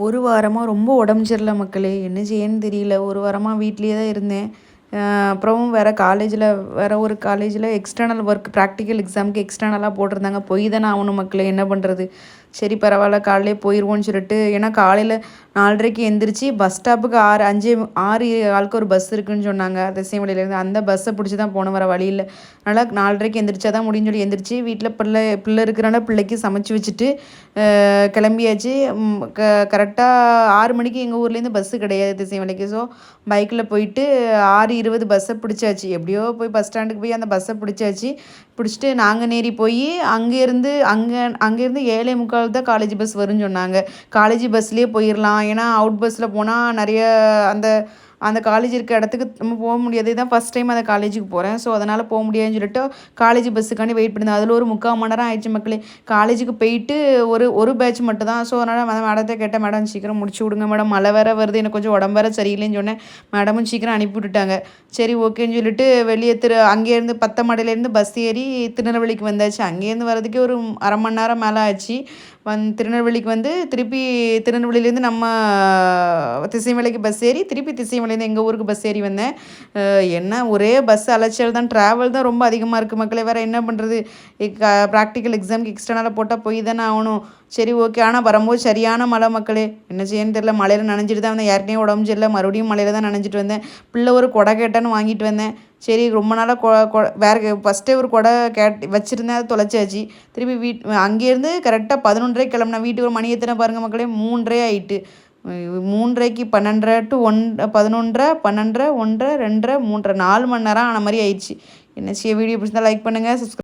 ஒரு வாரமா ரொம்ப உடம்பு சரியில்ல மக்களே. என்ன செய்யன்னு தெரியல. ஒரு வாரமா வீட்லயே தான் இருந்தேன். அப்புறம் வேற ஒரு காலேஜில எக்ஸ்டர்னல் ஒர்க் ப்ராக்டிக்கல் எக்ஸாமுக்கு எக்ஸ்டர்னலா போட்டிருந்தாங்க. போய் தானே ஆகணும் மக்களே. என்ன பண்ணுறது? சரி பரவாயில்ல காலையிலே போயிடுவோன்னு சொல்லிட்டு ஏன்னா காலையில் 4:30க்கு எந்திரிச்சு பஸ் ஸ்டாப்புக்கு 6 ஒரு பஸ் இருக்குன்னு சொன்னாங்க திசைவழியிலேருந்து. அந்த பஸ்ஸை பிடிச்சி தான் போகணும், வர வழி இல்லை. அதனால் 4:30க்கு எந்திரிச்சா தான் முடியும்னு சொல்லி எந்திரிச்சு வீட்டில் பிள்ளை இருக்கிறனால பிள்ளைக்கு சமைச்சு வச்சுட்டு கிளம்பியாச்சு. கரெக்டாக 6 மணிக்கு எங்கள் ஊர்லேருந்து பஸ்ஸு கிடையாது திசைவழிக்கு. ஸோ பைக்கில் போயிட்டு 6:20 பஸ்ஸை பிடிச்சாச்சு. எப்படியோ போய் பஸ் ஸ்டாண்டுக்கு போய் அந்த பஸ்ஸை பிடிச்சாச்சு. பிடிச்சிட்டு நாங்குநேரி போய் அங்கேருந்து 7:45 தான் காலேஜ் பஸ் வரும்னு சொன்னாங்க. காலேஜ் பஸ்லேயே போயிடலாம், ஏன்னா அவுட் பஸ்ஸில் போனால் நிறைய அந்த அந்த காலேஜ் இருக்க இடத்துக்கு நம்ம போக முடியாது. இதுதான் ஃபஸ்ட் டைம் அந்த காலேஜுக்கு போகிறேன். ஸோ அதனால் போக முடியாதுன்னு சொல்லிட்டு காலேஜ் பஸ்ஸுக்காண்டி வெயிட் பண்ணியிருந்தேன். அதில் ஒரு 3/4 மணி நேரம் ஆயிடுச்சு மக்களே. காலேஜுக்கு போயிட்டு ஒரு பேட்ச் மட்டும் தான். ஸோ அதனால் மேடத்தை கேட்டேன், மேடம் சீக்கிரம் முடிச்சு விடுங்க மேடம், மழை வேறு வருது, எனக்கு கொஞ்சம் உடம்பு வேறு சரியில்லைன்னு சொன்னேன். மேடமும் சீக்கிரம் அனுப்பி விட்டுட்டாங்க. சரி ஓகேன்னு சொல்லிட்டு வெளியே அங்கேருந்து பத்தமடையிலேருந்து பஸ் ஏறி திருநெல்வேலிக்கு வந்தாச்சு. அங்கேருந்து வரதுக்கே ஒரு 1/2 மணி நேரம் மேலே ஆச்சு. திருநெல்வேலிக்கு வந்து திருப்பி திருநெல்வேலியிலேருந்து நம்ம திசைமலைக்கு பஸ் ஏறி திருப்பி திசைமலையிலேருந்து எங்கள் ஊருக்கு பஸ் ஏறி வந்தேன். என்ன ஒரே பஸ் அலைச்சல் தான், ட்ராவல் தான் ரொம்ப அதிகமாக இருக்குது மக்களே. வேறு என்ன பண்ணுறது? ப்ராக்டிக்கல் எக்ஸாமுக்கு எக்ஸ்டர்னலாக போட்டால் போய் தானே ஆகணும். சரி ஓகே. ஆனால் வரும்போது சரியான மழை மக்களே. என்ன செய்யன்னு தெரியல. மழையில் நனைஞ்சிட்டு தான் வந்தேன். யாருனே உடம்பு சரியில்லை, மறுபடியும் மழையில் தான் நனைஞ்சிட்டு வந்தேன். பிள்ளை ஒரு கொடை கேட்டேன்னு வாங்கிட்டு வந்தேன். சரி ரொம்ப நாளாக வேறு ஃபஸ்ட்டே ஒரு கொடை வச்சுருந்தேன், அது தொலைச்சாச்சு. திருப்பி அங்கேருந்து கரெக்டாக 11:30 கிளம்புனேன். வீட்டுக்கு ஒரு மணி எத்தனை பாருங்கள் மக்களே, 3:30 ஆகிட்டு. 3:30க்கு 12:30 to 11:30 12:30 1:30 2:30 3:30 4 மணி நேரம் ஆன மாதிரி ஆயிடுச்சு. என்ன செய்ய? வீடியோ பிடிச்சிருந்தா லைக் பண்ணுங்கள், சப்ஸ்கிரைப்